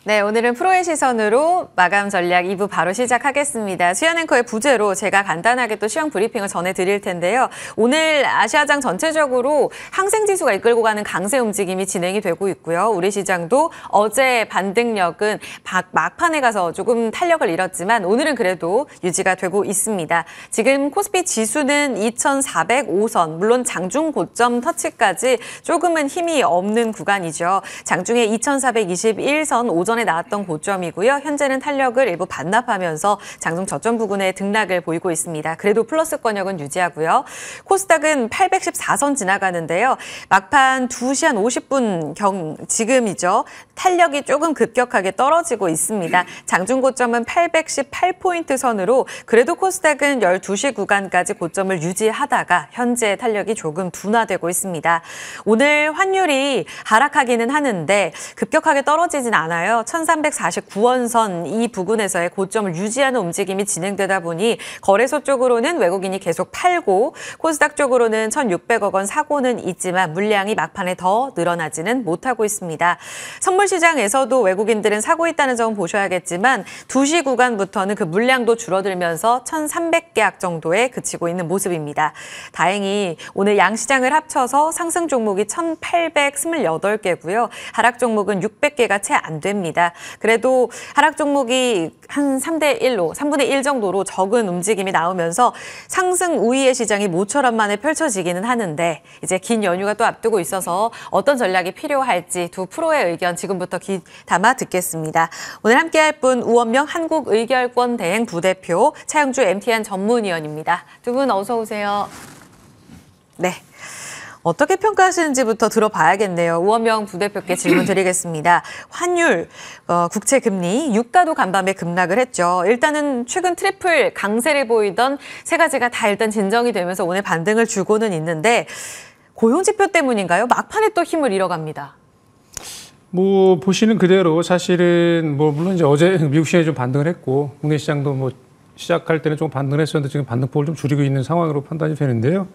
네, 오늘은 프로의 시선으로 마감 전략 2부 바로 시작하겠습니다. 수연 앵커의 부재로 제가 간단하게 또 시황 브리핑을 전해드릴 텐데요. 오늘 아시아장 전체적으로 항생지수가 이끌고 가는 강세 움직임이 진행이 되고 있고요. 우리 시장도 어제 반등력은 막판에 가서 조금 탄력을 잃었지만 오늘은 그래도 유지가 되고 있습니다. 지금 코스피 지수는 2,405선, 물론 장중 고점 터치까지 조금은 힘이 없는 구간이죠. 장중에 2,421선 오전에 나왔던 고점이고요. 현재는 탄력을 일부 반납하면서 장중 저점 부근에 등락을 보이고 있습니다. 그래도 플러스권역은 유지하고요. 코스닥은 814선 지나가는데요. 막판 2시 한 50분 지금이죠. 탄력이 조금 급격하게 떨어지고 있습니다. 장중 고점은 818포인트 선으로 그래도 코스닥은 12시 구간까지 고점을 유지하다가 현재 탄력이 조금 둔화되고 있습니다. 오늘 환율이 하락하기는 하는데 급격하게 떨어지진 않아요. 1349원선 이 부근에서의 고점을 유지하는 움직임이 진행되다 보니 거래소 쪽으로는 외국인이 계속 팔고 코스닥 쪽으로는 1,600억 원 사고는 있지만 물량이 막판에 더 늘어나지는 못하고 있습니다. 선물 시장에서도 외국인들은 사고 있다는 점 보셔야겠지만 2시 구간부터는 그 물량도 줄어들면서 1,300계약 정도에 그치고 있는 모습입니다. 다행히 오늘 양시장을 합쳐서 상승 종목이 1,828개고요. 하락 종목은 600개가 채 안 됩니다. 그래도 하락 종목이 한 3대1로, 3분의 1 정도로 적은 움직임이 나오면서 상승 우위의 시장이 모처럼 만에 펼쳐지기는 하는데 이제 긴 연휴가 또 앞두고 있어서 어떤 전략이 필요할지 두 프로의 의견 지금부터 귀 담아 듣겠습니다. 오늘 함께할 분 우원명 한국의결권 대행 부대표 차영주 MTN 전문위원입니다. 두 분 어서 오세요. 네. 어떻게 평가하시는지부터 들어봐야겠네요. 우원명 부대표께 질문 드리겠습니다. 환율, 국채금리, 유가도 간밤에 급락을 했죠. 일단은 최근 트리플 강세를 보이던 세 가지가 다 일단 진정이 되면서 오늘 반등을 주고는 있는데 고용지표 때문인가요? 막판에 또 힘을 잃어갑니다. 뭐 보시는 그대로 사실은 뭐 물론 이제 어제 미국 시장이 좀 반등을 했고 국내 시장도 뭐 시작할 때는 좀 반등을 했었는데 지금 반등폭을 좀 줄이고 있는 상황으로 판단이 되는데요.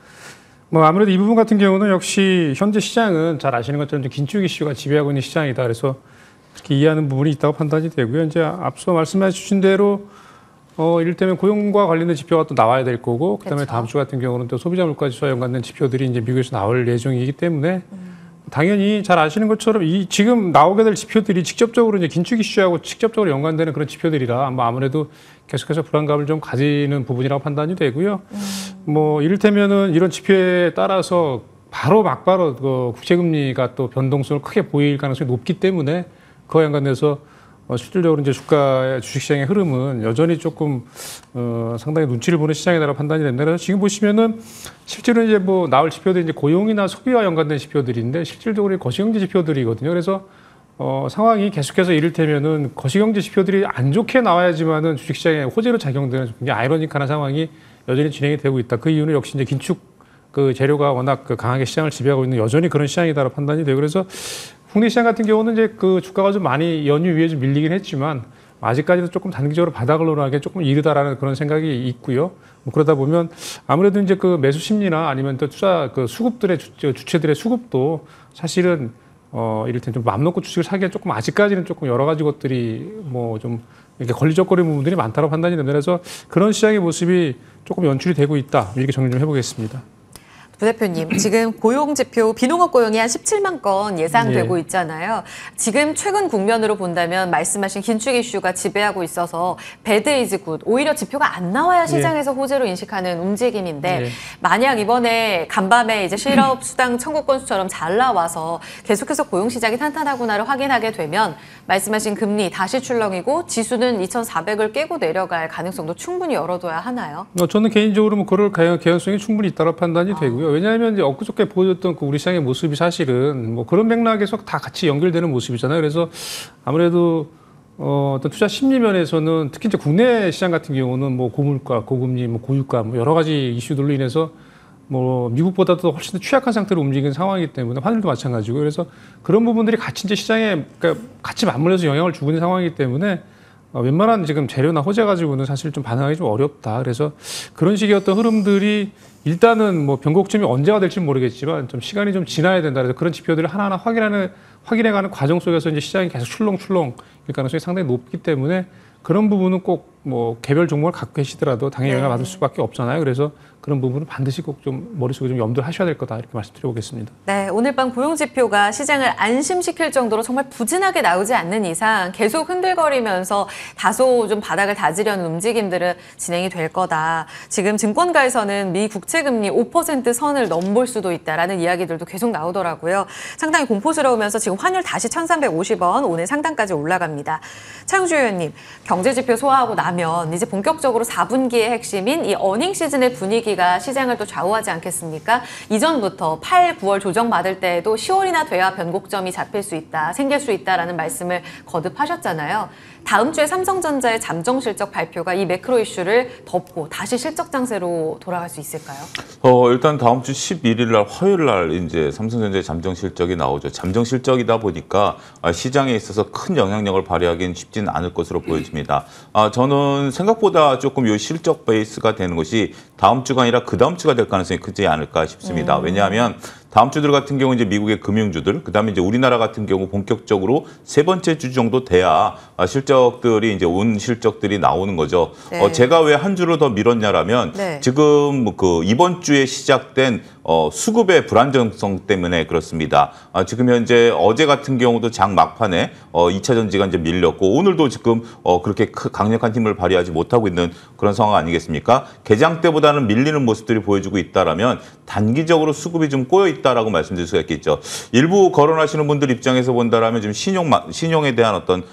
뭐 아무래도 이 부분 같은 경우는 역시 현재 시장은 잘 아시는 것처럼 긴축 이슈가 지배하고 있는 시장이다. 그래서 특히 이해하는 부분이 있다고 판단이 되고요. 이제 앞서 말씀해 주신 대로 이를테면 고용과 관련된 지표가 또 나와야 될 거고 그다음에 그렇죠. 다음 주 같은 경우는 또 소비자 물가 지수와 연관된 지표들이 이제 미국에서 나올 예정이기 때문에 당연히 잘 아시는 것처럼 이 지금 나오게 될 지표들이 직접적으로 이제 긴축 이슈하고 직접적으로 연관되는 그런 지표들이라 아무래도 계속해서 불안감을 좀 가지는 부분이라고 판단이 되고요. 뭐 이를테면은 이런 지표에 따라서 막바로 그 국채금리가 또 변동성을 크게 보일 가능성이 높기 때문에 그와 연관돼서 실질적으로 이제 주식시장의 흐름은 여전히 조금 상당히 눈치를 보는 시장이다라고 판단이 된다. 그래서 지금 보시면은 실제로 이제 뭐 나올 지표들이 이제 고용이나 소비와 연관된 지표들인데 실질적으로 거시경제 지표들이거든요. 그래서 상황이 계속해서 이를테면은 거시경제 지표들이 안 좋게 나와야지만은 주식시장에 호재로 작용되는 굉장히 아이러니컬한 상황이 여전히 진행이 되고 있다. 그 이유는 역시 이제 긴축 그 재료가 워낙 강하게 시장을 지배하고 있는 여전히 그런 시장이다라고 판단이 되고 그래서 국내 시장 같은 경우는 이제 그 주가가 좀 많이 연휴 위에 좀 밀리긴 했지만 아직까지도 조금 단기적으로 바닥을 노라하기 조금 이르다라는 그런 생각이 있고요. 뭐 그러다 보면 아무래도 이제 그 매수 심리나 아니면 또 투자 그 수급들의 주체들의 수급도 사실은 이를테면 좀 맘 놓고 주식을 사기가 조금 아직까지는 조금 여러 가지 것들이 뭐 좀 이렇게 걸리적거리는 부분들이 많다고 판단이 됩니다. 그래서 그런 시장의 모습이 조금 연출이 되고 있다. 이렇게 정리 좀 해보겠습니다. 부대표님, 지금 고용지표, 비농업 고용이 한 17만 건 예상되고 있잖아요. 지금 최근 국면으로 본다면 말씀하신 긴축 이슈가 지배하고 있어서 배드 이즈 굿, 오히려 지표가 안 나와야 시장에서 호재로 인식하는 움직임인데 만약 이번에 간밤에 이제 실업 수당 청구 건수처럼 잘 나와서 계속해서 고용 시장이 탄탄하구나를 확인하게 되면 말씀하신 금리 다시 출렁이고 지수는 2,400을 깨고 내려갈 가능성도 충분히 열어둬야 하나요? 저는 개인적으로 뭐 그럴 가능성이 충분히 있다고 판단이 되고요. 왜냐하면 이제 엊그저께 보여줬던 그 우리 시장의 모습이 사실은 뭐 그런 맥락에서 다 같이 연결되는 모습이잖아요. 그래서 아무래도 어떤 투자 심리 면에서는 특히 이제 국내 시장 같은 경우는 뭐 고물가, 고금리, 뭐 고유가 뭐 여러 가지 이슈들로 인해서 뭐 미국보다도 훨씬 더 취약한 상태로 움직이는 상황이기 때문에 환율도 마찬가지고 그래서 그런 부분들이 같이 이제 시장에 그러니까 같이 맞물려서 영향을 주고 있는 상황이기 때문에 웬만한 지금 재료나 호재 가지고는 사실 좀 반응하기 좀 어렵다. 그래서 그런 식의 어떤 흐름들이 일단은 뭐 변곡점이 언제가 될지 모르겠지만 좀 시간이 좀 지나야 된다. 그래서 그런 지표들을 하나하나 확인해가는 과정 속에서 이제 시장이 계속 출렁출렁일 가능성이 상당히 높기 때문에 그런 부분은 꼭 뭐 개별 종목을 갖고 계시더라도 당연히 영향을 받을 수밖에 없잖아요. 그래서 그런 부분은 반드시 꼭 좀 머릿속에 좀 염두를 하셔야 될 거다 이렇게 말씀드려보겠습니다. 네, 오늘 밤 고용지표가 시장을 안심시킬 정도로 정말 부진하게 나오지 않는 이상 계속 흔들거리면서 다소 좀 바닥을 다지려는 움직임들은 진행이 될 거다. 지금 증권가에서는 미 국채금리 5% 선을 넘볼 수도 있다라는 이야기들도 계속 나오더라고요. 상당히 공포스러우면서 지금 환율 다시 1,350원 오늘 상단까지 올라갑니다. 차용주 의원님, 경제지표 소화하고 나면 이제 본격적으로 4분기의 핵심인 이 어닝 시즌의 분위기가 시장을 또 좌우하지 않겠습니까? 이전부터 8, 9월 조정받을 때에도 10월이나 돼야 변곡점이 잡힐 수 있다, 생길 수 있다라는 말씀을 거듭하셨잖아요. 다음 주에 삼성전자의 잠정 실적 발표가 이 매크로 이슈를 덮고 다시 실적 장세로 돌아갈 수 있을까요? 일단 다음 주 11일 날 화요일 날 이제 삼성전자의 잠정 실적이 나오죠. 잠정 실적이다 보니까 시장에 있어서 큰 영향력을 발휘하기는 쉽지는 않을 것으로 보여집니다. 저는 생각보다 조금 요 실적 베이스가 되는 것이 다음 주가 아니라 그 다음 주가 될 가능성이 크지 않을까 싶습니다. 왜냐하면 다음 주들 같은 경우 이제 미국의 금융주들, 그다음에 이제 우리나라 같은 경우 본격적으로 세 번째 주 정도 돼야 실적들이 이제 온 실적들이 나오는 거죠. 네. 제가 왜 한 주를 더 미뤘냐라면 네. 지금 그 이번 주에 시작된 수급의 불안정성 때문에 그렇습니다. 지금 현재 어제 같은 경우도 장 막판에 2차 전지가 이제 밀렸고 오늘도 지금 그렇게 강력한 힘을 발휘하지 못하고 있는 그런 상황 아니겠습니까? 개장 때보다는 밀리는 모습들이 보여주고 있다라면 단기적으로 수급이 좀 꼬여 있다라고 말씀드릴 수가 있겠죠. 일부 거론하시는 분들 입장에서 본다라면 지금 신용에 대한 어떤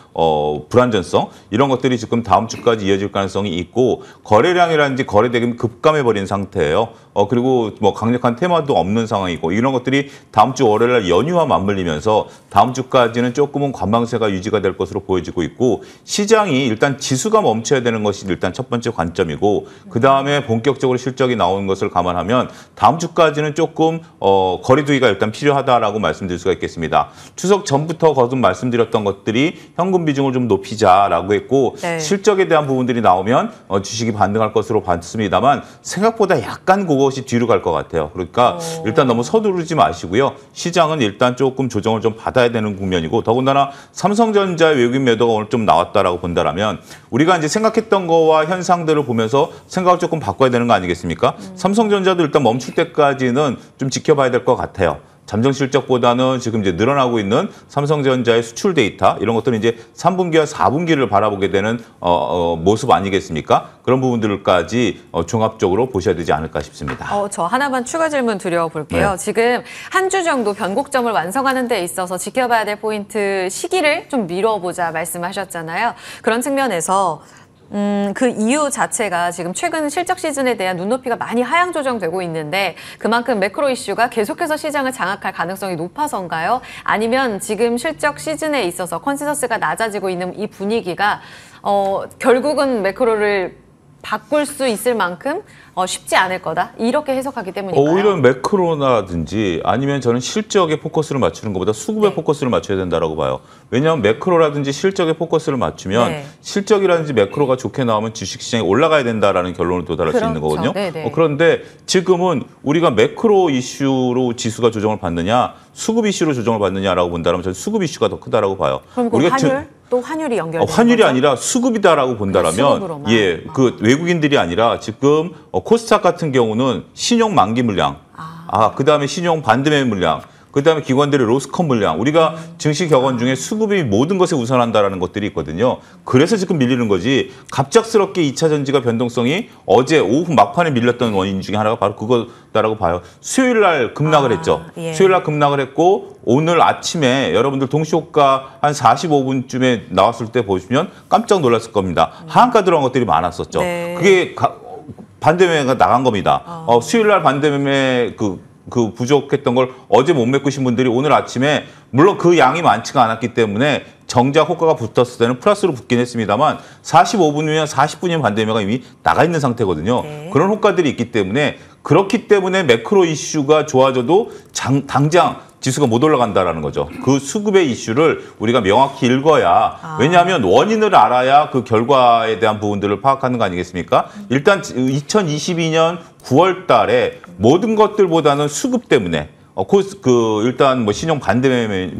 불안전성 이런 것들이 지금 다음 주까지 이어질 가능성이 있고 거래량이라든지 거래 대금이 급감해 버린 상태예요. 그리고 뭐 강력한 테마도 없는 상황이고 이런 것들이 다음 주 월요일 날 연휴와 맞물리면서 다음 주까지는 조금은 관망세가 유지가 될 것으로 보여지고 있고 시장이 일단 지수가 멈춰야 되는 것이 일단 첫 번째 관점이고 그다음에 본격적으로 실적이 나오는 것을 감안하면 다음 주까지는 조금 거리두기가 일단 필요하다라고 말씀드릴 수가 있겠습니다. 추석 전부터 거듭 말씀드렸던 것들이 현금 비중을 좀 높이자라고 했고 네. 실적에 대한 부분들이 나오면 주식이 반등할 것으로 봤습니다만 생각보다 약간 그것이 뒤로 갈 것 같아요. 그러니까 일단 너무 서두르지 마시고요. 시장은 일단 조금 조정을 좀 받아야 되는 국면이고 더군다나 삼성전자의 외국인 매도가 오늘 좀 나왔다라고 본다라면 우리가 이제 생각했던 거와 현상들을 보면서 생각을 조금 바꿔야 되는 거 아니겠습니까? 삼성전자도 일단 멈출 때까지는 좀 지켜봐야 될 것 같아요. 잠정 실적보다는 지금 이제 늘어나고 있는 삼성전자의 수출 데이터 이런 것들은 이제 3분기와 4분기를 바라보게 되는 모습 아니겠습니까? 그런 부분들까지 종합적으로 보셔야 되지 않을까 싶습니다. 저 하나만 추가 질문 드려볼게요. 네. 지금 한 주 정도 변곡점을 완성하는 데 있어서 지켜봐야 될 포인트 시기를 좀 미뤄보자 말씀하셨잖아요. 그런 측면에서 그 이유 자체가 지금 최근 실적 시즌에 대한 눈높이가 많이 하향 조정되고 있는데 그만큼 매크로 이슈가 계속해서 시장을 장악할 가능성이 높아서인가요? 아니면 지금 실적 시즌에 있어서 컨센서스가 낮아지고 있는 이 분위기가 결국은 매크로를 바꿀 수 있을 만큼 쉽지 않을 거다. 이렇게 해석하기 때문일까요? 오히려 매크로라든지 아니면 저는 실적에 포커스를 맞추는 것보다 수급에 네. 포커스를 맞춰야 된다라고 봐요. 왜냐하면 매크로라든지 실적에 포커스를 맞추면 네. 실적이라든지 매크로가 좋게 나오면 주식시장이 올라가야 된다라는 결론을 도달할 수 있는 거거든요. 네네. 그런데 지금은 우리가 매크로 이슈로 지수가 조정을 받느냐 수급 이슈로 조정을 받느냐라고 본다면 저는 수급 이슈가 더 크다라고 봐요. 그럼 그 환율? 또 환율이 연결되는 환율이 거죠? 아니라 수급이다라고 본다라면 수급으로만. 그 외국인들이 아니라 지금 코스닥 같은 경우는 신용 만기 물량, 그다음에 신용 반대매 물량, 그다음에 기관들의 로스컷 물량, 우리가 증시 격언 중에 수급이 모든 것에 우선한다라는 것들이 있거든요. 그래서 지금 밀리는 거지. 갑작스럽게 2차 전지가 변동성이 어제 오후 막판에 밀렸던 원인 중에 하나가 바로 그거다라고 봐요. 수요일 날 급락을 했죠. 예. 수요일 날 급락을 했고 오늘 아침에 여러분들 동시호가 한 45분쯤에 나왔을 때 보시면 깜짝 놀랐을 겁니다. 하한가 들어간 것들이 많았었죠. 네. 그게 반대매가 나간 겁니다. 수요일 날 반대매 그 부족했던 걸 어제 못 메꾸신 분들이 오늘 아침에 물론 그 양이 많지가 않았기 때문에 정작 호가가 붙었을 때는 플러스로 붙긴 했습니다만 45분이면 40분이면 반대매가 이미 나가 있는 상태거든요. 네. 그런 호가들이 있기 때문에 그렇기 때문에 매크로 이슈가 좋아져도 당장 지수가 못 올라간다라는 거죠. 그 수급의 이슈를 우리가 명확히 읽어야 왜냐하면 원인을 알아야 그 결과에 대한 부분들을 파악하는 거 아니겠습니까? 일단 2022년 9월 달에 모든 것들보다는 수급 때문에 일단 뭐 신용 반대매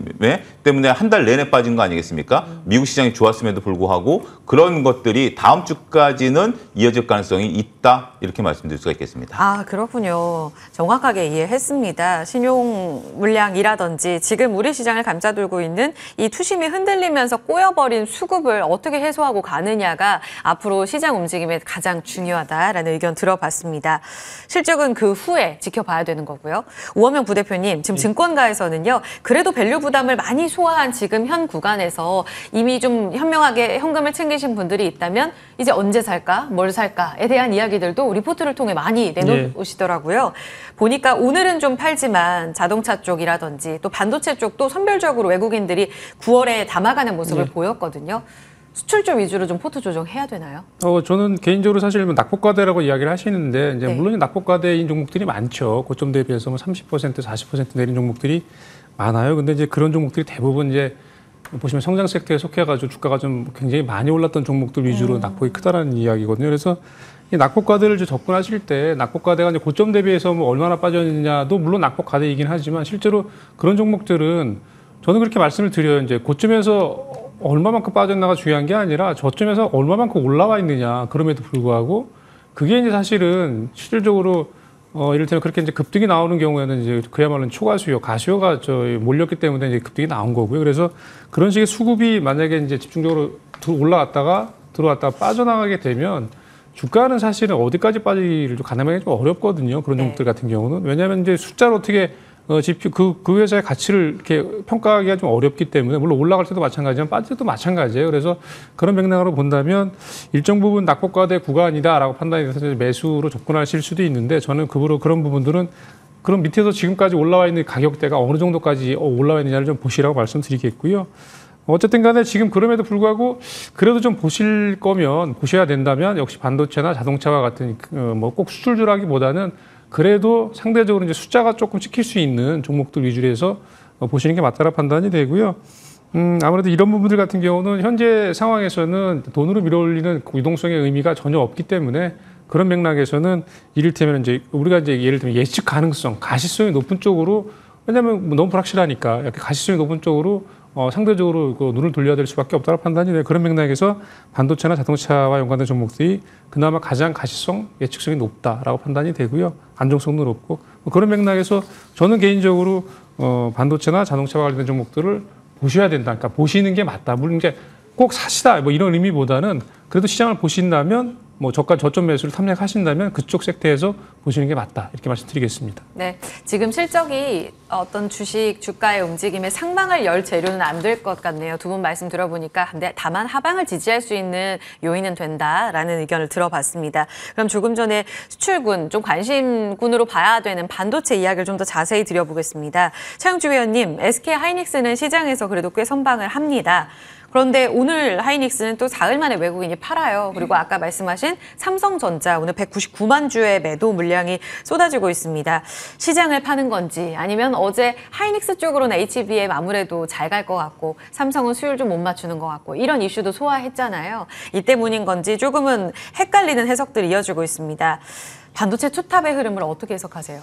때문에 한 달 내내 빠진 거 아니겠습니까? 미국 시장이 좋았음에도 불구하고 그런 것들이 다음 주까지는 이어질 가능성이 있다 이렇게 말씀드릴 수가 있겠습니다. 아, 그렇군요. 정확하게 이해했습니다. 신용 물량이라든지 지금 우리 시장을 감싸들고 있는 이 투심이 흔들리면서 꼬여버린 수급을 어떻게 해소하고 가느냐가 앞으로 시장 움직임에 가장 중요하다라는 의견 들어봤습니다. 실적은 그 후에 지켜봐야 되는 거고요. 우원명 부대표님, 지금 증권가에서는요. 그래도 밸류 부담을 많이 소화한 지금 현 구간에서 이미 좀 현명하게 현금을 챙기신 분들이 있다면 이제 언제 살까, 뭘 살까에 대한 이야기들도 리포트를 통해 많이 내놓으시더라고요. 보니까 오늘은 좀 팔지만 자동차 쪽이라든지 또 반도체 쪽도 선별적으로 외국인들이 9월에 담아가는 모습을 보였거든요. 수출 쪽 위주로 좀 포트 조정해야 되나요? 저는 개인적으로 사실 낙폭과대라고 이야기를 하시는데 이제 네. 물론 낙폭과대인 종목들이 많죠. 고점 대비해서 뭐 30%, 40% 내린 종목들이 많아요. 근데 이제 그런 종목들이 대부분 이제 보시면 성장 섹터에 속해가지고 주가가 좀 굉장히 많이 올랐던 종목들 위주로 낙폭이 크다라는 이야기거든요. 그래서 이 낙폭과대를 접근하실 때 낙폭과대가 이제 고점 대비해서 뭐 얼마나 빠졌느냐도 물론 낙폭과대이긴 하지만 실제로 그런 종목들은 저는 그렇게 말씀을 드려요. 이제 고점에서 얼마만큼 빠졌나가 중요한 게 아니라 저점에서 얼마만큼 올라와 있느냐. 그럼에도 불구하고 그게 이제 사실은 실질적으로 이를테면 그렇게 이제 급등이 나오는 경우에는 이제 그야말로 초과 수요, 가수요가 몰렸기 때문에 이제 급등이 나온 거고요. 그래서 그런 식의 수급이 만약에 이제 집중적으로 올라왔다가 들어왔다가 빠져나가게 되면 주가는 사실은 어디까지 빠지기를 가늠하기 좀 어렵거든요. 그런 종목들 같은 경우는. 왜냐하면 이제 숫자로 어떻게 지표 그 회사의 가치를 이렇게 평가하기가 좀 어렵기 때문에 물론 올라갈 때도 마찬가지지만 빠질 때도 마찬가지예요. 그래서 그런 맥락으로 본다면 일정 부분 낙폭과대 구간이다라고 판단이 돼서 매수로 접근하실 수도 있는데 저는 그런 부분들은 그럼 밑에서 지금까지 올라와 있는 가격대가 어느 정도까지 올라와 있느냐를 좀 보시라고 말씀드리겠고요. 어쨌든 간에 지금 그럼에도 불구하고 그래도 좀 보셔야 된다면 역시 반도체나 자동차와 같은 뭐 꼭 수출주라기보다는 그래도 상대적으로 이제 숫자가 조금 찍힐 수 있는 종목들 위주로 해서 보시는 게 맞다라 판단이 되고요. 아무래도 이런 부분들 같은 경우는 현재 상황에서는 돈으로 밀어올리는 유동성의 의미가 전혀 없기 때문에 그런 맥락에서는 이를테면 이제 우리가 이제 예를 들면 예측 가능성, 가시성이 높은 쪽으로 왜냐하면 너무 불확실하니까 이렇게 가시성이 높은 쪽으로 상대적으로 그 눈을 돌려야 될 수밖에 없다는 판단이 돼요. 그런 맥락에서 반도체나 자동차와 연관된 종목들이 그나마 가장 가시성, 예측성이 높다라고 판단이 되고요. 안정성도 높고 그런 맥락에서 저는 개인적으로 반도체나 자동차와 관련된 종목들을 보셔야 된다. 그러니까 보시는 게 맞다. 물론 이제 꼭 사시다 뭐 이런 의미보다는 그래도 시장을 보신다면 뭐 저점 매수를 탐색하신다면 그쪽 섹터에서 보시는 게 맞다 이렇게 말씀드리겠습니다. 네, 지금 실적이 어떤 주식 주가의 움직임에 상방을 열 재료는 안 될 것 같네요. 두 분 말씀 들어보니까 근데 다만 하방을 지지할 수 있는 요인은 된다라는 의견을 들어봤습니다. 그럼 조금 전에 수출군 좀 관심군으로 봐야 되는 반도체 이야기를 좀 더 자세히 드려보겠습니다. 차영주 위원님, SK 하이닉스는 시장에서 그래도 꽤 선방을 합니다. 그런데 오늘 하이닉스는 또 사흘 만에 외국인이 팔아요. 그리고 아까 말씀하신 삼성전자 오늘 199만 주의 매도 물량이 쏟아지고 있습니다. 시장을 파는 건지 아니면 어제 하이닉스 쪽으로는 HBM 아무래도 잘 갈 것 같고 삼성은 수율 좀 못 맞추는 것 같고 이런 이슈도 소화했잖아요. 이 때문인 건지 조금은 헷갈리는 해석들이 이어지고 있습니다. 반도체 투탑의 흐름을 어떻게 해석하세요?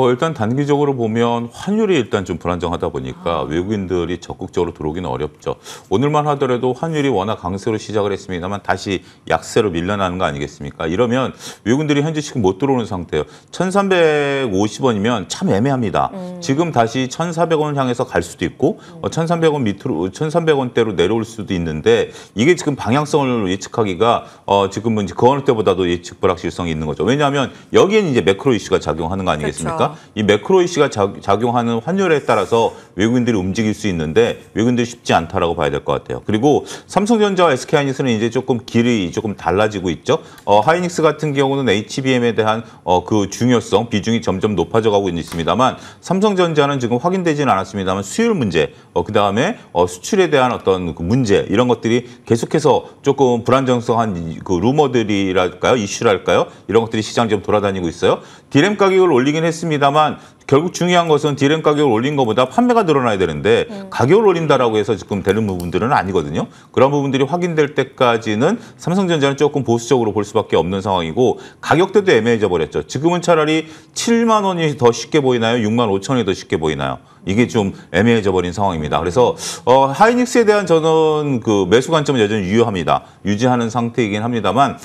일단 단기적으로 보면 환율이 일단 좀 불안정하다 보니까 외국인들이 적극적으로 들어오기는 어렵죠. 오늘만 하더라도 환율이 워낙 강세로 시작을 했습니다만 다시 약세로 밀려나는 거 아니겠습니까? 이러면 외국인들이 현재 지금 못 들어오는 상태예요. 1,350원이면 참 애매합니다. 지금 다시 1,400원 향해서 갈 수도 있고 1,300원 밑으로 1,300원대로 내려올 수도 있는데 이게 지금 방향성을 예측하기가 지금은 그 어느 때보다도 예측 불확실성이 있는 거죠. 왜냐하면 여기에는 이제 매크로 이슈가 작용하는 거 아니겠습니까? 그렇죠. 이 매크로 이슈가 작용하는 환율에 따라서 외국인들이 움직일 수 있는데 외국인들이 쉽지 않다라고 봐야 될 것 같아요. 그리고 삼성전자와 SK하이닉스는 이제 조금 길이 조금 달라지고 있죠. 하이닉스 같은 경우는 HBM에 대한 그 중요성, 비중이 점점 높아져 가고 있습니다만 삼성전자는 지금 확인되지는 않았습니다만 수율 문제, 그다음에 수출에 대한 어떤 그 문제 이런 것들이 계속해서 조금 불안정성한 그 루머들이랄까요, 이슈랄까요, 이런 것들이 시장 좀 돌아다니고 있어요. 디램 가격을 올리긴 했습니다만 결국 중요한 것은 디램 가격을 올린 것보다 판매가 늘어나야 되는데 가격을 올린다라고 해서 지금 되는 부분들은 아니거든요. 그런 부분들이 확인될 때까지는 삼성전자는 조금 보수적으로 볼 수밖에 없는 상황이고 가격대도 애매해져 버렸죠. 지금은 차라리 7만 원이 더 쉽게 보이나요? 6만 5천 원이 더 쉽게 보이나요? 이게 좀 애매해져 버린 상황입니다. 그래서 하이닉스에 대한 저는 그 매수 관점은 여전히 유효합니다. 유지하는 상태이긴 합니다만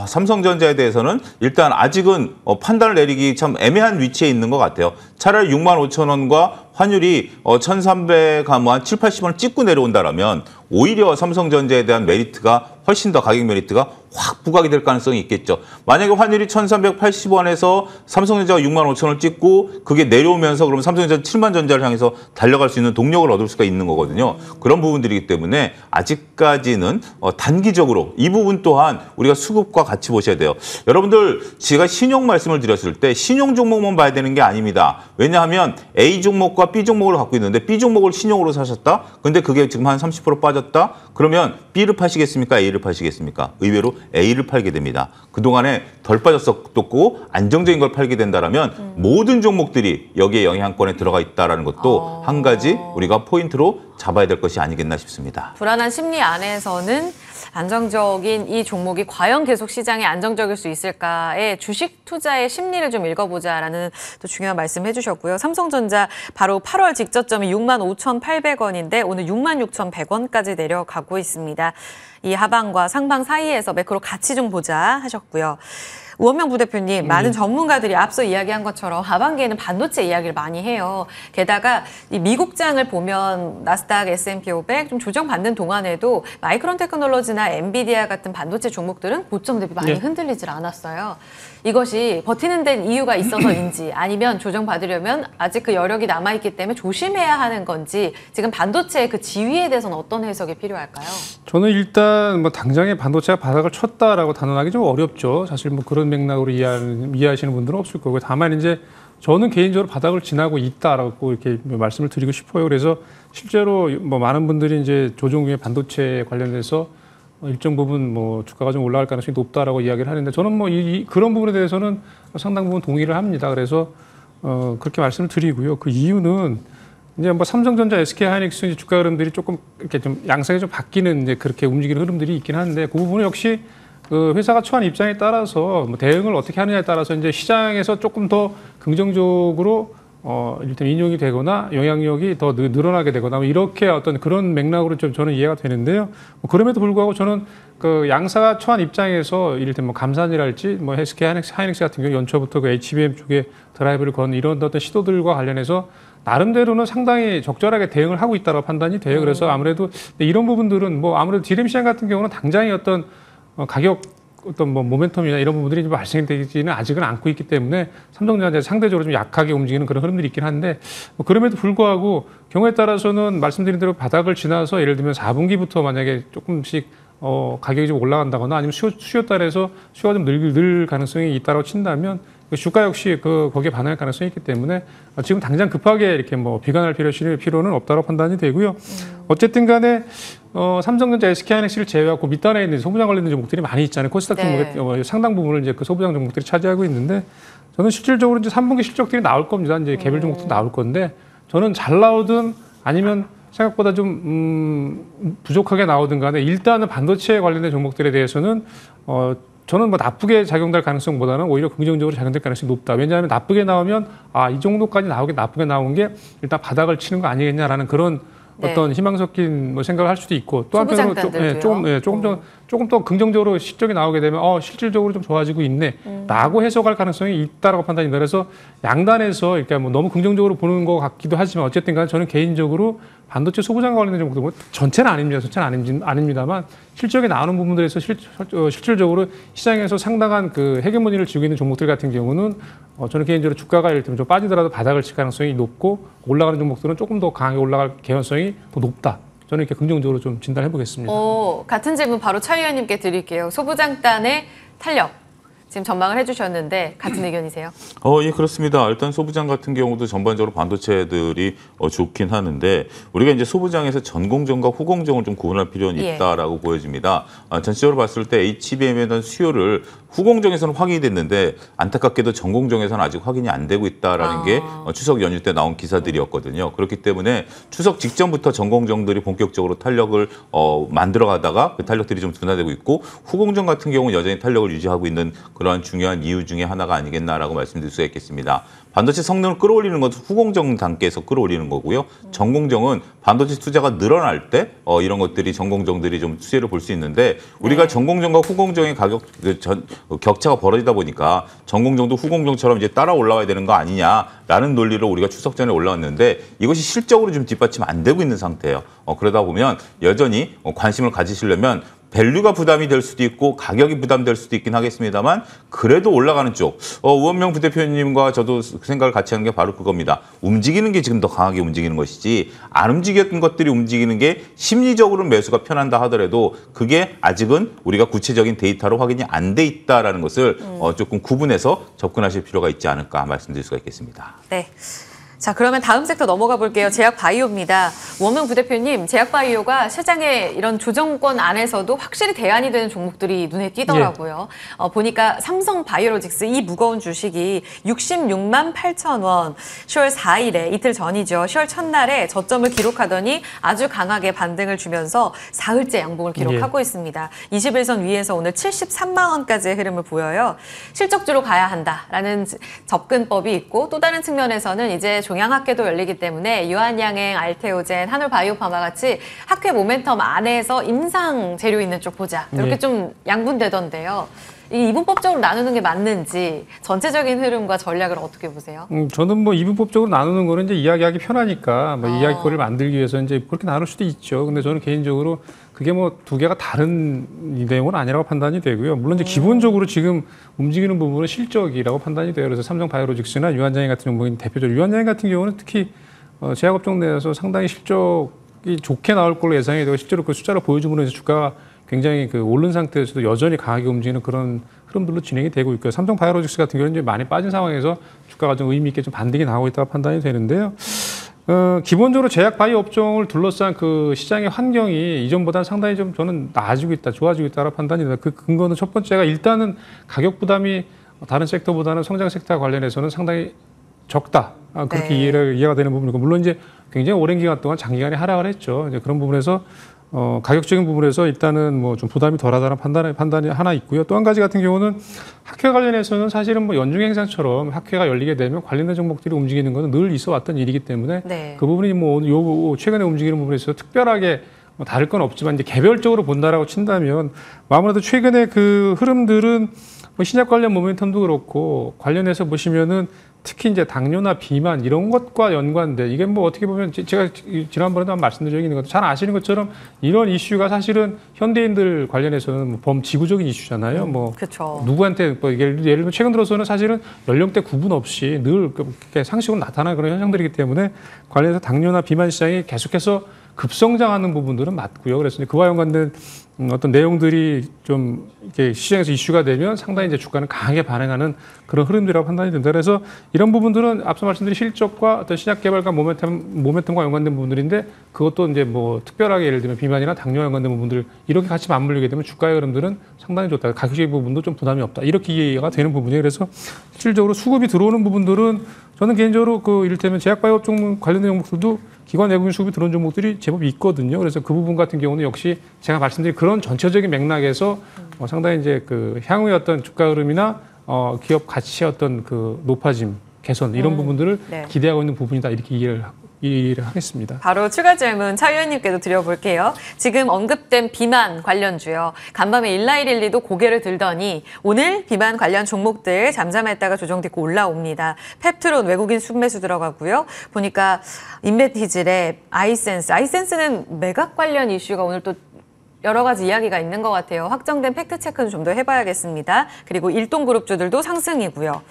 삼성전자에 대해서는 일단 아직은 판단을 내리기 참 애매한 위치에 있는 것 같아요. 차라리 6만 5천 원과 환율이 1,300, 한 7, 80원 찍고 내려온다라면 오히려 삼성전자에 대한 메리트가 훨씬 더 가격 메리트가 확 부각이 될 가능성이 있겠죠. 만약에 환율이 1,380원에서 삼성전자가 6만 5천 원을 찍고 그게 내려오면서 그러면 삼성전자 7만 전자를 향해서 달려갈 수 있는 동력을 얻을 수가 있는 거거든요. 그런 부분들이기 때문에 아직까지는 단기적으로 이 부분 또한 우리가 수급과 같이 보셔야 돼요. 여러분들 제가 신용 말씀을 드렸을 때 신용 종목만 봐야 되는 게 아닙니다. 왜냐하면 A 종목과 B 종목을 갖고 있는데 B 종목을 신용으로 사셨다? 근데 그게 지금 한 30% 빠졌다? 그러면 B를 파시겠습니까? A를 파시겠습니까? 의외로 A를 팔게 됩니다. 그동안에 덜 빠졌었고 안정적인 걸 팔게 된다면 모든 종목들이 여기에 영향권에 들어가 있다는 것도 한 가지 우리가 포인트로 잡아야 될 것이 아니겠나 싶습니다. 불안한 심리 안에서는 안정적인 이 종목이 과연 계속 시장에 안정적일 수 있을까의 주식 투자의 심리를 좀 읽어보자라는 또 중요한 말씀 해주셨고요. 삼성전자 바로 8월 직저점이 65,800원인데 오늘 66,100원까지 내려가고 있습니다. 이 하방과 상방 사이에서 매크로 같이 좀 보자 하셨고요. 우원명 부대표님, 많은 전문가들이 앞서 이야기한 것처럼 하반기에는 반도체 이야기를 많이 해요. 게다가 이 미국장을 보면 나스닥, S&P 500 좀 조정받는 동안에도 마이크론 테크놀로지나 엔비디아 같은 반도체 종목들은 고점 대비 많이 흔들리질 않았어요. 이것이 버티는 데는 이유가 있어서인지 아니면 조정받으려면 아직 그 여력이 남아있기 때문에 조심해야 하는 건지 지금 반도체의 그 지위에 대해서는 어떤 해석이 필요할까요? 저는 일단 뭐 당장에 반도체가 바닥을 쳤다라고 단언하기 좀 어렵죠. 사실 뭐 그런 맥락으로 이해하시는 분들은 없을 거고 다만 이제 저는 개인적으로 바닥을 지나고 있다라고 이렇게 말씀을 드리고 싶어요. 그래서 실제로 뭐 많은 분들이 이제 조정 후에 반도체 관련돼서 일정 부분 뭐 주가가 좀 올라갈 가능성이 높다라고 이야기를 하는데 저는 뭐 그런 부분에 대해서는 상당 부분 동의를 합니다. 그래서 그렇게 말씀을 드리고요. 그 이유는 이제 뭐 삼성전자, SK하이닉스 주가 흐름들이 조금 이렇게 좀 양상이 좀 바뀌는 이제 그렇게 움직이는 흐름들이 있긴 한데 그 부분은 역시 그 회사가 처한 입장에 따라서 뭐 대응을 어떻게 하느냐에 따라서 이제 시장에서 조금 더 긍정적으로 일단 인용이 되거나 영향력이 더 늘어나게 되거나 이렇게 어떤 그런 맥락으로 좀 저는 이해가 되는데요. 뭐 그럼에도 불구하고 저는 그 양사가 처한 입장에서 이를테면 뭐 감산이랄지 뭐 SK 하이닉스 같은 경우 연초부터 그 HBM 쪽에 드라이브를 건 이런 어떤 시도들과 관련해서 나름대로는 상당히 적절하게 대응을 하고 있다고 판단이 돼요. 그래서 아무래도 이런 부분들은 뭐 아무래도 디램 시장 같은 경우는 당장의 어떤 가격 어떤 뭐 모멘텀이나 이런 부분들이 좀 발생되지는 아직은 않고 있기 때문에 삼성전자 상대적으로 좀 약하게 움직이는 그런 흐름들이 있긴 한데 뭐 그럼에도 불구하고 경우에 따라서는 말씀드린 대로 바닥을 지나서 예를 들면 4분기부터 만약에 조금씩 가격이 좀 올라간다거나 아니면 수요 따라서 수요가 좀 늘 가능성이 있다고 친다면 주가 역시 거기에 반응할 가능성이 있기 때문에 지금 당장 급하게 이렇게 뭐 비관할 필요는 없다고 판단이 되고요. 어쨌든 간에 삼성전자, SK하이닉스를 제외하고 밑단에 있는 소부장 관련된 종목들이 많이 있잖아요. 코스닥 종목의 상당 부분을 이제 그 소부장 종목들이 차지하고 있는데 저는 실질적으로 이제 3분기 실적들이 나올 겁니다. 이제 개별 종목도 나올 건데 저는 잘 나오든 아니면 생각보다 좀 부족하게 나오든 간에 일단은 반도체에 관련된 종목들에 대해서는 저는 뭐 나쁘게 작용될 가능성보다는 오히려 긍정적으로 작용될 가능성이 높다. 왜냐하면 나쁘게 나오면 이 정도까지 나쁘게 나온 게 일단 바닥을 치는 거 아니겠냐라는 그런 어떤 희망 섞인 뭐 생각을 할 수도 있고 또 한편으로 조금 더 긍정적으로 실적이 나오게 되면 실질적으로 좀 좋아지고 있네라고 해석할 가능성이 있다라고 판단입니다. 그래서 양단에서 이렇게 뭐 너무 긍정적으로 보는 것 같기도 하지만 어쨌든 간에 저는 개인적으로 반도체 소부장과 관련된 종목들 뭐 전체는 아닙니다만 실적이 나오는 부분들에서 실질적으로 시장에서 상당한 그 헤게모니를 쥐고 있는 종목들 같은 경우는 저는 개인적으로 주가가 예를 들면 좀 빠지더라도 바닥을 칠 가능성이 높고 올라가는 종목들은 조금 더 강하게 올라갈 개연성이 더 높다. 저는 이렇게 긍정적으로 좀 진단해 보겠습니다. 같은 질문 바로 차 의원님께 드릴게요. 소부장단의 탄력. 지금 전망을 해주셨는데 같은 의견이세요? 예, 그렇습니다. 일단 소부장 같은 경우도 전반적으로 반도체들이 좋긴 하는데 우리가 이제 소부장에서 전공정과 후공정을 좀 구분할 필요는 있다라고 보여집니다. 전체적으로 봤을 때 HBM에 대한 수요를 후공정에서는 확인이 됐는데 안타깝게도 전공정에서는 아직 확인이 안 되고 있다라는 게 추석 연휴 때 나온 기사들이었거든요. 그렇기 때문에 추석 직전부터 전공정들이 본격적으로 탄력을 만들어가다가 그 탄력들이 좀 둔화되고 있고 후공정 같은 경우는 여전히 탄력을 유지하고 있는 그러한 중요한 이유 중에 하나가 아니겠나라고 말씀드릴 수가 있겠습니다. 반도체 성능을 끌어올리는 것은 후공정 단계에서 끌어올리는 거고요. 전공정은 반도체 투자가 늘어날 때 이런 것들이 전공정들이 좀 수혜를 볼 수 있는데 우리가 전공정과 후공정의 가격 격차가 벌어지다 보니까 전공정도 후공정처럼 이제 따라 올라와야 되는 거 아니냐라는 논리로 우리가 추석 전에 올라왔는데 이것이 실적으로 좀 뒷받침 안 되고 있는 상태예요. 그러다 보면 여전히 관심을 가지시려면 밸류가 부담이 될 수도 있고 가격이 부담될 수도 있긴 하겠습니다만 그래도 올라가는 쪽 우원명 부대표님과 저도 생각을 같이 하는 게 바로 그겁니다. 움직이는 게 지금 더 강하게 움직이는 것이지 안 움직였던 것들이 움직이는 게 심리적으로는 매수가 편한다 하더라도 그게 아직은 우리가 구체적인 데이터로 확인이 안 돼 있다라는 것을 조금 구분해서 접근하실 필요가 있지 않을까 말씀드릴 수가 있겠습니다. 네. 자, 그러면 다음 섹터 넘어가 볼게요. 제약바이오입니다. 원명 부대표님, 제약바이오가 시장의 이런 조정권 안에서도 확실히 대안이 되는 종목들이 눈에 띄더라고요. 보니까 삼성바이오로직스 이 무거운 주식이 66만 8천 원, 10월 4일에 이틀 전이죠. 10월 첫날에 저점을 기록하더니 아주 강하게 반등을 주면서 사흘째 양봉을 기록하고 있습니다. 21선 위에서 오늘 73만 원까지의 흐름을 보여요. 실적주로 가야 한다라는 접근법이 있고 또 다른 측면에서는 이제 종양학회도 열리기 때문에 유한양행, 알테오젠, 한올바이오파마 같이 학회 모멘텀 안에서 임상 재료 있는 쪽 보자. 이렇게 좀 양분되던데요. 이 이분법적으로 나누는 게 맞는지 전체적인 흐름과 전략을 어떻게 보세요? 저는 뭐 이분법적으로 나누는 거는 이제 이야기하기 편하니까 뭐 이야기거리를 만들기 위해서 이제 그렇게 나눌 수도 있죠. 근데 저는 개인적으로 그게 뭐 두 개가 다른 내용은 아니라고 판단이 되고요. 물론 이제 기본적으로 지금 움직이는 부분은 실적이라고 판단이 돼요. 그래서 삼성바이오로직스나 유한양행 같은 경우는 대표적으로 유한양행 같은 경우는 특히 제약업종 내에서 상당히 실적이 좋게 나올 걸로 예상이 되고 실제로 그 숫자를 보여줌으로 해서 주가가 굉장히 그 오른 상태에서도 여전히 강하게 움직이는 그런 흐름들로 진행이 되고 있고요. 삼성바이오로직스 같은 경우는 이제 많이 빠진 상황에서 주가가 좀 의미 있게 좀 반등이 나오고 있다고 판단이 되는데요. 기본적으로 제약 바이오 업종을 둘러싼 그 시장의 환경이 이전보다 상당히 좀 저는 나아지고 있다, 좋아지고 있다라고 판단이 됩니다. 그 근거는 첫 번째가 일단은 가격 부담이 다른 섹터보다는 성장 섹터 관련해서는 상당히 적다. 그렇게 이해가 되는 부분이고 물론 이제 굉장히 오랜 기간 동안 장기간에 하락을 했죠. 이제 그런 부분에서 가격적인 부분에서 일단은 뭐 좀 부담이 덜하다는 판단이 하나 있고요. 또 한 가지 같은 경우는 학회 관련해서는 사실은 뭐 연중 행사처럼 학회가 열리게 되면 관련된 종목들이 움직이는 것은 늘 있어 왔던 일이기 때문에 그 부분이 뭐 최근에 움직이는 부분에 있어서 특별하게 뭐 다를 건 없지만 이제 개별적으로 본다라고 친다면 아무래도 최근에 그 흐름들은 뭐 신약 관련 모멘텀도 그렇고 관련해서 보시면은 특히 이제 당뇨나 비만 이런 것과 연관돼 이게 뭐 어떻게 보면 제가 지난번에도 한번 말씀드린 있는 것도 잘 아시는 것처럼 이런 이슈가 사실은 현대인들 관련해서는 뭐 범지구적인 이슈잖아요. 뭐 그쵸. 누구한테 뭐 예를 들면 최근 들어서는 사실은 연령대 구분 없이 늘 그렇게 상식으로 나타나는 그런 현상들이기 때문에 관련해서 당뇨나 비만 시장이 계속해서 급성장하는 부분들은 맞고요. 그래서 그와 연관된 어떤 내용들이 좀 이렇게 시장에서 이슈가 되면 상당히 이제 주가는 강하게 반응하는 그런 흐름들이라고 판단이 된다. 그래서 이런 부분들은 앞서 말씀드린 실적과 어떤 신약 개발과 모멘텀과 연관된 부분들인데 그것도 이제 뭐 특별하게 예를 들면 비만이나 당뇨와 연관된 부분들 이렇게 같이 맞물리게 되면 주가의 흐름들은 상당히 좋다. 가격적인 부분도 좀 부담이 없다. 이렇게 이해가 되는 부분이에요. 그래서 실질적으로 수급이 들어오는 부분들은 저는 개인적으로 그 이를테면 제약바이오 업종 관련된 종목들도 기관 외국인 수급이 들어온 종목들이 제법 있거든요. 그래서 그 부분 같은 경우는 역시 제가 말씀드린 그런 전체적인 맥락에서 상당히 이제 그 향후의 어떤 주가 흐름이나 기업 가치의 어떤 그 높아짐, 개선 이런 부분들을 기대하고 있는 부분이다 이렇게 이해를 하겠습니다. 바로 추가 질문 차 의원님께도 드려볼게요. 지금 언급된 비만 관련주요. 간밤에 19112도 고개를 들더니 오늘 비만 관련 종목들 잠잠했다가 조정되고 올라옵니다. 펩트론 외국인 순매수 들어가고요. 보니까 인베티즈랩, 아이센스는 매각 관련 이슈가 오늘 또 여러 가지 이야기가 있는 것 같아요. 확정된 팩트체크는 좀 더 해봐야겠습니다. 그리고 일동그룹주들도 상승이고요.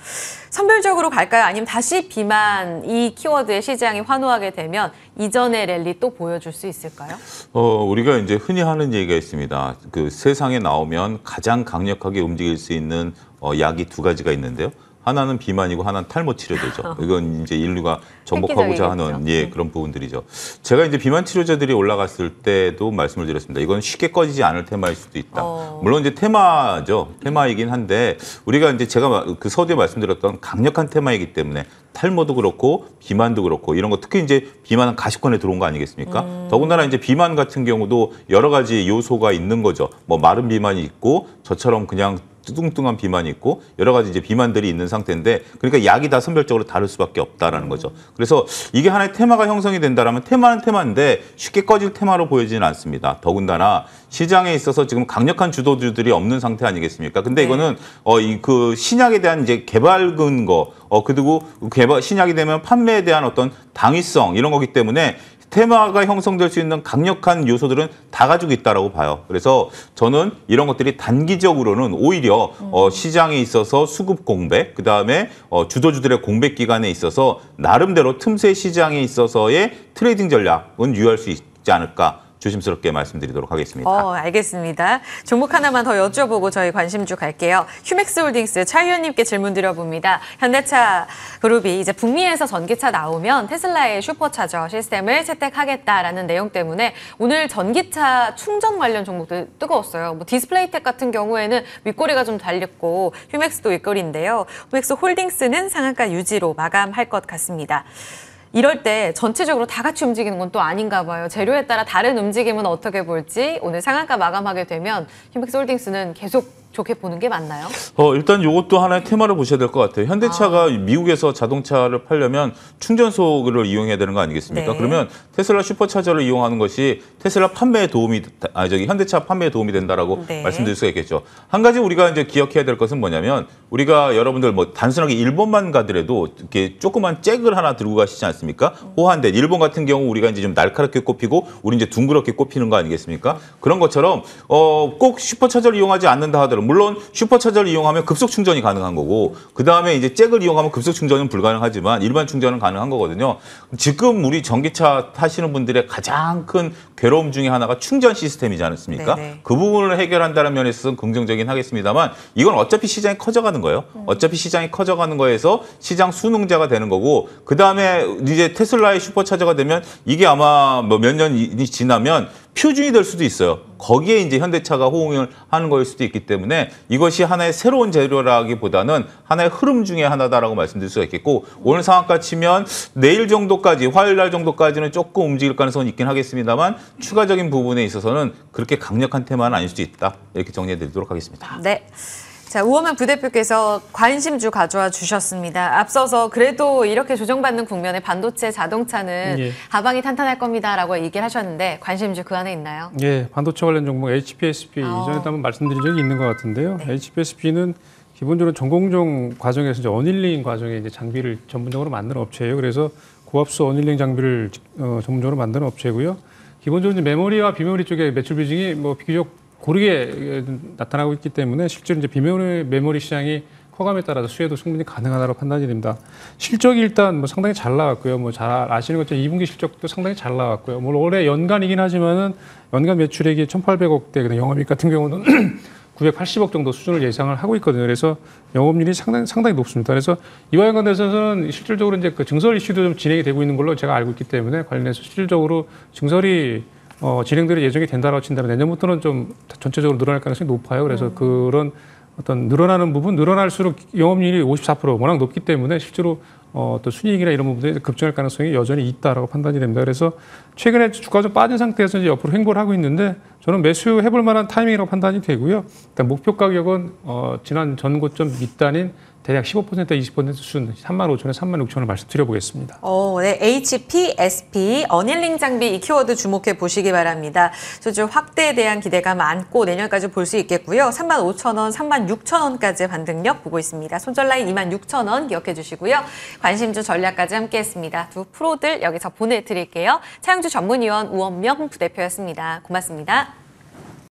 선별적으로 갈까요? 아니면 다시 비만 이 키워드의 시장이 환호하게 되면 이전의 랠리 또 보여줄 수 있을까요? 우리가 이제 흔히 하는 얘기가 있습니다. 그 세상에 나오면 가장 강력하게 움직일 수 있는 약이 두 가지가 있는데요. 하나는 비만이고 하나는 탈모 치료제죠. 이건 이제 인류가 정복하고자 하는 그런 부분들이죠. 제가 이제 비만 치료제들이 올라갔을 때도 말씀을 드렸습니다. 이건 쉽게 꺼지지 않을 테마일 수도 있다. 물론 이제 테마죠. 테마이긴 한데 우리가 이제 제가 그 서두에 말씀드렸던 강력한 테마이기 때문에 탈모도 그렇고 비만도 그렇고 이런 거 특히 이제 비만은 가시권에 들어온 거 아니겠습니까? 더군다나 이제 비만 같은 경우도 여러 가지 요소가 있는 거죠. 뭐 마른 비만이 있고 저처럼 그냥 뚱뚱한 비만이 있고 여러 가지 이제 비만들이 있는 상태인데 그러니까 약이 다 선별적으로 다를 수밖에 없다라는 거죠. 그래서 이게 하나의 테마가 형성이 된다라면 테마는 테마인데 쉽게 꺼질 테마로 보이지는 않습니다. 더군다나 시장에 있어서 지금 강력한 주도주들이 없는 상태 아니겠습니까? 근데 이거는 그 신약에 대한 이제 개발 근거 그리고 신약이 되면 판매에 대한 어떤 당위성 이런 거기 때문에 테마가 형성될 수 있는 강력한 요소들은 다 가지고 있다라고 봐요. 그래서 저는 이런 것들이 단기적으로는 오히려 시장에 있어서 수급 공백, 그다음에 주도주들의 공백 기간에 있어서 나름대로 틈새 시장에 있어서의 트레이딩 전략은 유효할 수 있지 않을까. 조심스럽게 말씀드리도록 하겠습니다. 알겠습니다. 종목 하나만 더 여쭤보고 저희 관심주 갈게요. 휴맥스홀딩스 차 의원님께 질문 드려봅니다. 현대차 그룹이 이제 북미에서 전기차 나오면 테슬라의 슈퍼차저 시스템을 채택하겠다라는 내용 때문에 오늘 전기차 충전 관련 종목도 뜨거웠어요. 뭐 디스플레이텍 같은 경우에는 윗꼬리가 좀 달렸고 휴맥스도 윗꼬리인데요. 휴맥스 홀딩스는 상한가 유지로 마감할 것 같습니다. 이럴 때 전체적으로 다 같이 움직이는 건 또 아닌가 봐요. 재료에 따라 다른 움직임은 어떻게 볼지 오늘 상한가 마감하게 되면 휴맥스홀딩스는 계속 좋게 보는 게 맞나요? 일단 이것도 하나의 테마를 보셔야 될 것 같아요. 현대차가 미국에서 자동차를 팔려면 충전소를 이용해야 되는 거 아니겠습니까? 네. 그러면 테슬라 슈퍼차저를 이용하는 것이 테슬라 판매에 도움이, 현대차 판매에 도움이 된다라고 말씀드릴 수가 있겠죠. 한 가지 우리가 이제 기억해야 될 것은 뭐냐면 우리가 여러분들 뭐 단순하게 일본만 가더라도 이렇게 조그만 잭을 하나 들고 가시지 않습니까? 호환대. 일본 같은 경우 우리가 이제 좀 날카롭게 꼽히고 우리 이제 둥그렇게 꼽히는 거 아니겠습니까? 그런 것처럼 꼭 슈퍼차저를 이용하지 않는다 하더라도 물론 슈퍼차저를 이용하면 급속 충전이 가능한 거고 그다음에 이제 잭을 이용하면 급속 충전은 불가능하지만 일반 충전은 가능한 거거든요. 지금 우리 전기차 타시는 분들의 가장 큰 괴로움 중에 하나가 충전 시스템이지 않습니까? 네네. 그 부분을 해결한다는 면에 있어서는 긍정적이긴 하겠습니다만 이건 어차피 시장이 커져가는 거예요. 어차피 시장이 커져가는 거에서 시장 수능자가 되는 거고 그다음에 이제 테슬라의 슈퍼차저가 되면 이게 아마 뭐 몇 년이 지나면 표준이 될 수도 있어요. 거기에 이제 현대차가 호응을 하는 거일 수도 있기 때문에 이것이 하나의 새로운 재료라기보다는 하나의 흐름 중에 하나다라고 말씀드릴 수가 있겠고 오늘 상한가 치면 내일 정도까지 화요일 날 정도까지는 조금 움직일 가능성은 있긴 하겠습니다만 추가적인 부분에 있어서는 그렇게 강력한 테마는 아닐 수도 있다. 이렇게 정리해 드리도록 하겠습니다. 네. 자, 우원만 부대표께서 관심주 가져와 주셨습니다. 앞서서 그래도 이렇게 조정받는 국면에 반도체, 자동차는 하방이 탄탄할 겁니다라고 얘기를 하셨는데 관심주 그 안에 있나요? 예, 반도체 관련 종목 HPSP 이전에도 한번 말씀드린 적이 있는 것 같은데요. 네. HPSP는 기본적으로 전공정 과정에서 이제 어닐링 과정에 이제 장비를 전문적으로 만드는 업체예요. 그래서 고압수 어닐링 장비를 전문적으로 만드는 업체고요. 기본적으로 이제 메모리와 비메모리 쪽에 매출 비중이 뭐 비교적 고르게 나타나고 있기 때문에 실제로 이제 비메모리 시장이 커감에 따라서 수혜도 충분히 가능하다고 판단이 됩니다. 실적이 일단 뭐 상당히 잘 나왔고요. 뭐 잘 아시는 것처럼 2분기 실적도 상당히 잘 나왔고요. 물론 올해 연간이긴 하지만은 연간 매출액이 1,800억대, 영업이익 같은 경우는 980억 정도 수준을 예상을 하고 있거든요. 그래서 영업률이 상당히 높습니다. 그래서 이와 연관돼서는 실질적으로 이제 그 증설 이슈도 좀 진행이 되고 있는 걸로 제가 알고 있기 때문에 관련해서 실질적으로 증설이 진행들이 예정이 된다라고 친다면 내년부터는 좀 전체적으로 늘어날 가능성이 높아요. 그래서 그런 어떤 늘어나는 부분, 늘어날수록 영업률이 54% 워낙 높기 때문에 실제로 또 순이익이나 이런 부분들이 급증할 가능성이 여전히 있다라고 판단이 됩니다. 그래서 최근에 주가가 좀 빠진 상태에서 이제 옆으로 횡보를 하고 있는데 저는 매수해볼 만한 타이밍이라고 판단이 되고요. 일단 목표 가격은 지난 전고점 밑단인 대략 15% 20% 수준 35,000에서 36,000을 말씀드려보겠습니다. 네, HPSP 어닐링 장비 이 키워드 주목해 보시기 바랍니다. 수주 확대에 대한 기대감 안고 내년까지 볼 수 있겠고요. 35,000원, 36,000원까지 반등력 보고 있습니다. 손절 라인 26,000원 기억해 주시고요. 관심주 전략까지 함께했습니다. 두 프로들 여기서 보내드릴게요. 차영주 전문위원 우원명 부대표였습니다. 고맙습니다.